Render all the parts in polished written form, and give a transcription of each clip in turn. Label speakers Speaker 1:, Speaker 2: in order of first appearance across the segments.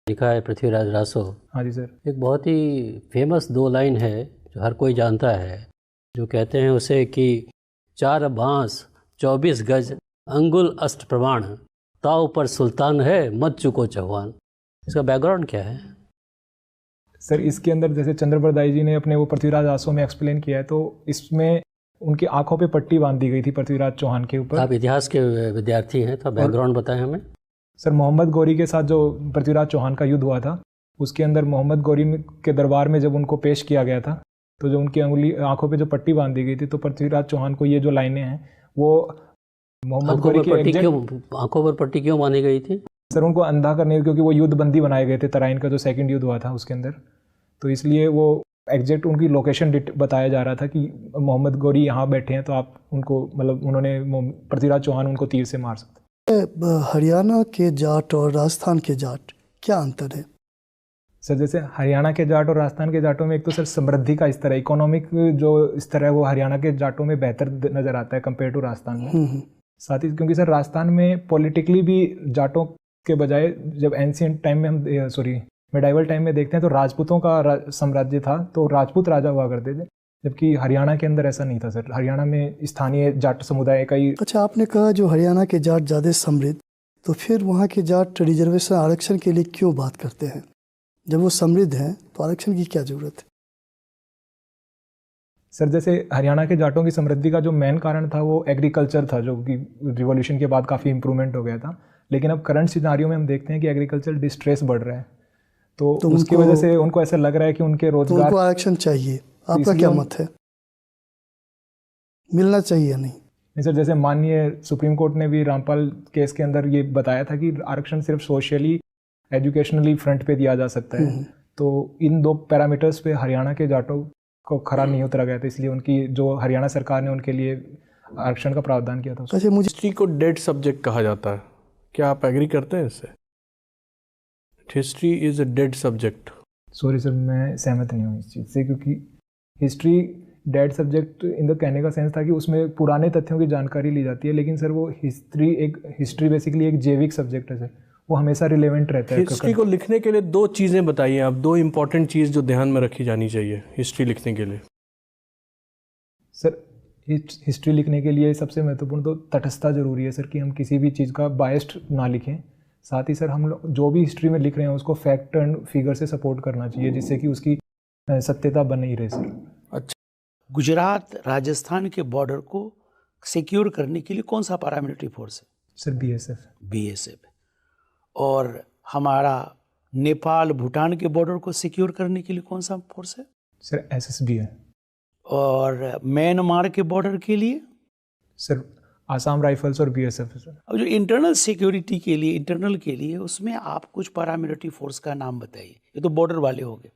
Speaker 1: लिखा है पृथ्वीराज रासो।
Speaker 2: हाँ जी सर।
Speaker 1: एक बहुत ही फेमस दो लाइन है जो हर कोई जानता है, जो कहते हैं उसे कि 4 बांस 24 गज अंगुल अष्ट प्रमाण, ताव पर सुल्तान है मत चुको चौहान। इसका बैकग्राउंड क्या है?
Speaker 2: सर इसके अंदर जैसे चंद्रप्रदाई जी ने अपने वो पृथ्वीराज आसो में एक्सप्लेन किया है, तो इसमें उनकी आंखों पे पट्टी बांध दी गई थी पृथ्वीराज चौहान के ऊपर।
Speaker 1: आप इतिहास के विद्यार्थी हैं तो बैकग्राउंड बताएं हमें।
Speaker 2: सर मोहम्मद गौरी के साथ जो पृथ्वीराज चौहान का युद्ध हुआ था, उसके अंदर मोहम्मद गौरी के दरबार में जब उनको पेश किया गया था, तो जो उनकी अंगुली आंखों पे जो पट्टी बांध दी गई थी, तो पृथ्वीराज चौहान को ये जो लाइनें हैं वो मोहम्मद गौरी की
Speaker 1: आंखों पर पट्टी क्यों बांधी गई थी?
Speaker 2: सर उनको अंधा करने, क्योंकि वो युद्ध बंदी बनाए गए थे तराइन का जो सेकंड युद्ध हुआ था उसके अंदर, तो इसलिए वो एग्जैक्ट उनकी लोकेशन बताया जा रहा था कि मोहम्मद गौरी यहाँ बैठे हैं, तो आप उनको मतलब उन्होंने पृथ्वीराज चौहान उनको तीर से मार सकते।
Speaker 3: हरियाणा के जाट और राजस्थान के जाट क्या अंतर है?
Speaker 2: सर जैसे हरियाणा के जाट और राजस्थान के जाटों में एक तो सर समृद्धि का स्तर है, इकोनॉमिक जो स्तर है वो हरियाणा के जाटों में बेहतर नज़र आता है कंपेयर टू राजस्थान में। साथ ही क्योंकि सर राजस्थान में पॉलिटिकली भी जाटों के बजाय, जब एंशिएंट टाइम में हम मिडाइवल टाइम में देखते हैं तो राजपूतों का साम्राज्य था, तो राजपूत राजा हुआ करते थे, जबकि हरियाणा के अंदर ऐसा नहीं था सर। हरियाणा में स्थानीय जाट समुदाय का ही।
Speaker 3: अच्छा, आपने कहा जो हरियाणा के जाट ज़्यादा समृद्ध, तो फिर वहाँ के जाट रिजर्वेशन आरक्षण के लिए क्यों बात करते हैं? जब वो समृद्ध हैं तो आरक्षण की क्या ज़रूरत है?
Speaker 2: सर जैसे हरियाणा के जाटों की समृद्धि का जो मेन कारण था वो एग्रीकल्चर था, जो कि रिवॉल्यूशन के बाद काफ़ी इंप्रूवमेंट हो गया था। लेकिन अब करंट सिनारियो में हम देखते हैं कि एग्रीकल्चर डिस्ट्रेस बढ़ रहा है, तो उसकी वजह से उनको ऐसा लग रहा है कि उनके रोजगार,
Speaker 3: तो उनको आरक्षण चाहिए। आपका क्या मत है, मिलना चाहिए या नहीं?
Speaker 2: नहीं सर, जैसे माननीय सुप्रीम कोर्ट ने भी रामपाल केस के अंदर ये बताया था कि आरक्षण सिर्फ सोशली एजुकेशनली फ्रंट पे दिया जा सकता है, तो इन दो पैरामीटर्स पे हरियाणा के जाटों को खरा नहीं उतरा गया था, इसलिए उनकी जो हरियाणा सरकार ने उनके लिए आरक्षण का प्रावधान किया था।
Speaker 3: अच्छा, मुझे
Speaker 4: हिस्ट्री को डेड सब्जेक्ट कहा जाता है, क्या आप एग्री करते हैं इससे? History is a dead subject.
Speaker 2: Sorry sir, मैं सहमत नहीं हूँ इस चीज़ से, क्योंकि history dead subject in the कहने का सेंस था कि उसमें पुराने तथ्यों की जानकारी ली जाती है, लेकिन सर वो हिस्ट्री बेसिकली एक जैविक सब्जेक्ट है सर, वो हमेशा रिलेवेंट रहता है।
Speaker 4: हिस्ट्री को लिखने के लिए दो चीज़ें बताइए आप, दो इंपॉर्टेंट चीज़ जो ध्यान में रखी जानी चाहिए हिस्ट्री लिखने के लिए।
Speaker 2: सर हिस्ट्री लिखने के लिए सबसे महत्वपूर्ण तो तटस्थता जरूरी है सर, कि हम किसी भी चीज़ का बायस्ड ना लिखें। साथ ही सर हम लोग जो भी हिस्ट्री में लिख रहे हैं उसको फैक्ट एंड फिगर से सपोर्ट करना चाहिए, जिससे कि उसकी सत्यता बन नहीं रहे सर।
Speaker 4: अच्छा,
Speaker 5: गुजरात राजस्थान के बॉर्डर को सिक्योर करने के लिए कौन सा पैरामिलिट्री फोर्स है?
Speaker 2: Sir BSF.
Speaker 5: और हमारा नेपाल भूटान के बॉर्डर को सिक्योर करने के लिए कौन सा फोर्स है?
Speaker 2: सर एसएसबी है।
Speaker 5: और म्यांमार के बॉर्डर के लिए?
Speaker 2: सर आसाम राइफल्स और बीएसएफ है सर।
Speaker 5: अब जो इंटरनल सिक्योरिटी के लिए, इंटरनल के लिए, उसमें आप कुछ पैरामिलिट्री फोर्स का नाम बताइए। ये तो बॉर्डर वाले हो गए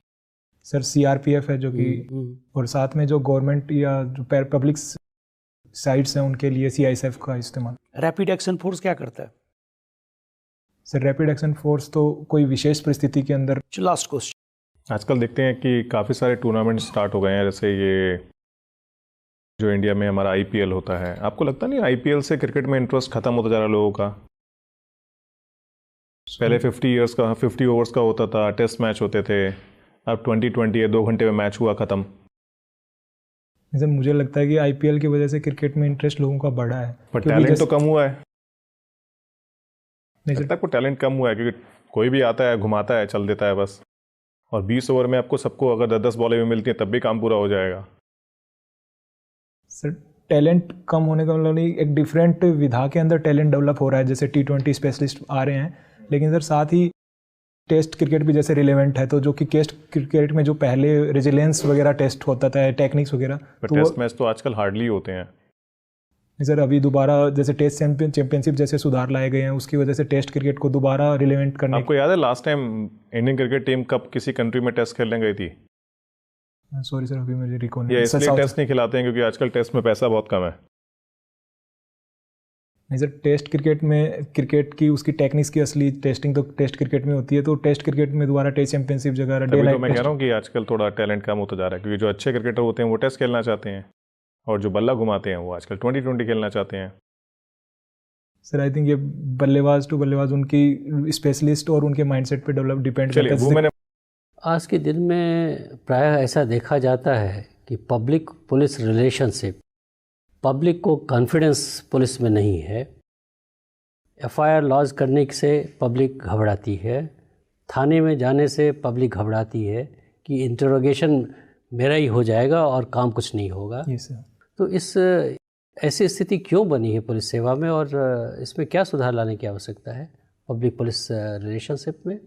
Speaker 2: सर। सीआरपीएफ है जो कि, और साथ में जो गवर्नमेंट या जो पब्लिक साइट्स हैं उनके लिए सीआईएसएफ का इस्तेमाल।
Speaker 5: रैपिड एक्शन फोर्स क्या करता है?
Speaker 2: सर रैपिड एक्शन फोर्स तो कोई विशेष परिस्थिति के अंदर।
Speaker 5: लास्ट क्वेश्चन,
Speaker 6: आजकल देखते हैं कि काफ़ी सारे टूर्नामेंट स्टार्ट हो गए हैं, जैसे ये जो इंडिया में हमारा आईपीएल होता है। आपको लगता नहीं आईपीएल से क्रिकेट में इंटरेस्ट खत्म होता जा रहा है लोगों का? पहले 50 ओवर्स का होता था, टेस्ट मैच होते थे, अब 20 है, 2 घंटे में मैच हुआ ख़त्म।
Speaker 2: सर मुझे लगता है कि आईपीएल की वजह से क्रिकेट में इंटरेस्ट लोगों का बढ़ा है,
Speaker 6: पर टैलेंट तो कम हुआ है। नहीं, लगता है टैलेंट कम हुआ है, क्योंकि कोई भी आता है, घुमाता है, चल देता है बस। और 20 ओवर में आपको सबको अगर 10-10 बॉलें भी मिलती हैं तब भी काम पूरा हो जाएगा।
Speaker 2: सर टैलेंट कम होने का मतलब नहीं, एक डिफरेंट विधा के अंदर टैलेंट डेवलप हो रहा है, जैसे T20 स्पेशलिस्ट आ रहे हैं, लेकिन सर साथ ही टेस्ट क्रिकेट भी जैसे रिलेवेंट है, तो जो कि टेस्ट क्रिकेट में जो पहले रेजिलेंस वगैरह टेस्ट होता था, टेक्निक्स वगैरह,
Speaker 6: तो टेस्ट मैच तो आजकल हार्डली होते हैं।
Speaker 2: सर अभी दोबारा जैसे टेस्ट चैंपियनशिप जैसे सुधार लाए गए हैं, उसकी वजह से टेस्ट क्रिकेट को दोबारा रिलेवेंट करने।
Speaker 6: आपको याद है last time Indian cricket team कब किसी कंट्री में टेस्ट खेलने गई थी?
Speaker 2: सॉरी सर, अभी मुझे रिकॉल नहीं।
Speaker 6: ये इसलिए टेस्ट नहीं खिलाते हैं क्योंकि आजकल टेस्ट में पैसा बहुत कम है।
Speaker 2: नहीं सर, टेस्ट क्रिकेट में क्रिकेट की उसकी टेक्निक्स की असली टेस्टिंग तो टेस्ट क्रिकेट में होती है, तो टेस्ट क्रिकेट में दोबारा टेस्ट चैंपियनशिप जगह डे नाइट।
Speaker 6: मैं कह रहा हूँ कि आजकल थोड़ा टैलेंट कम होता जा रहा है, क्योंकि जो अच्छे क्रिकेटर होते हैं वो टेस्ट खेलना चाहते हैं, और जो बल्ला घुमाते हैं वो आजकल 20 खेलना चाहते हैं।
Speaker 2: सर आई थिंक ये बल्लेबाज टू बल्लेबाज उनकी स्पेशलिस्ट और उनके माइंडसेट पे डेवलप डिपेंड करता
Speaker 6: चलिए
Speaker 2: है।
Speaker 6: वो मैंने
Speaker 1: आज के दिन में प्रायः ऐसा देखा जाता है कि पब्लिक पुलिस रिलेशनशिप, पब्लिक को कॉन्फिडेंस पुलिस में नहीं है। एफआईआर लॉन्च करने से पब्लिक घबराती है, थाने में जाने से पब्लिक घबराती है कि इंटरोगेशन मेरा ही हो जाएगा और काम कुछ नहीं होगा।
Speaker 2: ये सर
Speaker 1: तो इस ऐसी स्थिति क्यों बनी है पुलिस सेवा में और इसमें क्या सुधार लाने की आवश्यकता है पब्लिक पुलिस रिलेशनशिप में?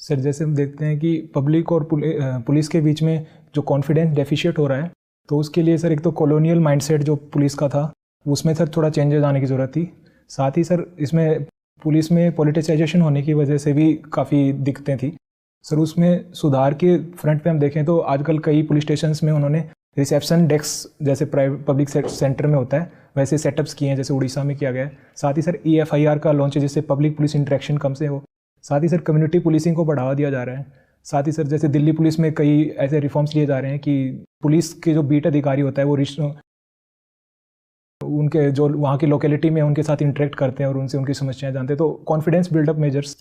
Speaker 2: सर जैसे हम देखते हैं कि पब्लिक और पुलिस के बीच में जो कॉन्फिडेंस डेफिशिएट हो रहा है, तो उसके लिए सर एक तो कॉलोनियल माइंडसेट जो पुलिस का था उसमें सर थोड़ा चेंजेस आने की ज़रूरत थी। साथ ही सर इसमें पुलिस में पॉलिटिसाइजेशन होने की वजह से भी काफ़ी दिक्कतें थी। सर उसमें सुधार के फ्रंट पे हम देखें तो आजकल कई पुलिस स्टेशंस में उन्होंने रिसेप्शन डेस्क जैसे प्राइवेट पब्लिक सेंटर में होता है वैसे सेटअप्स किए हैं, जैसे उड़ीसा में किया गया है। साथ ही सर EFIR का लॉन्च है जिससे पब्लिक पुलिस इंटरेक्शन कम से हो। साथ ही सर कम्युनिटी पुलिसिंग को बढ़ावा दिया जा रहा है। साथ ही सर जैसे दिल्ली पुलिस में कई ऐसे रिफॉर्म्स लिए जा रहे हैं कि पुलिस के जो बीट अधिकारी होता है वो उनके जो वहाँ की लोकेलिटी में उनके साथ इंटरेक्ट करते हैं और उनसे उनकी समस्याएं जानते हैं। तो कॉन्फिडेंस बिल्डअप मेजर्स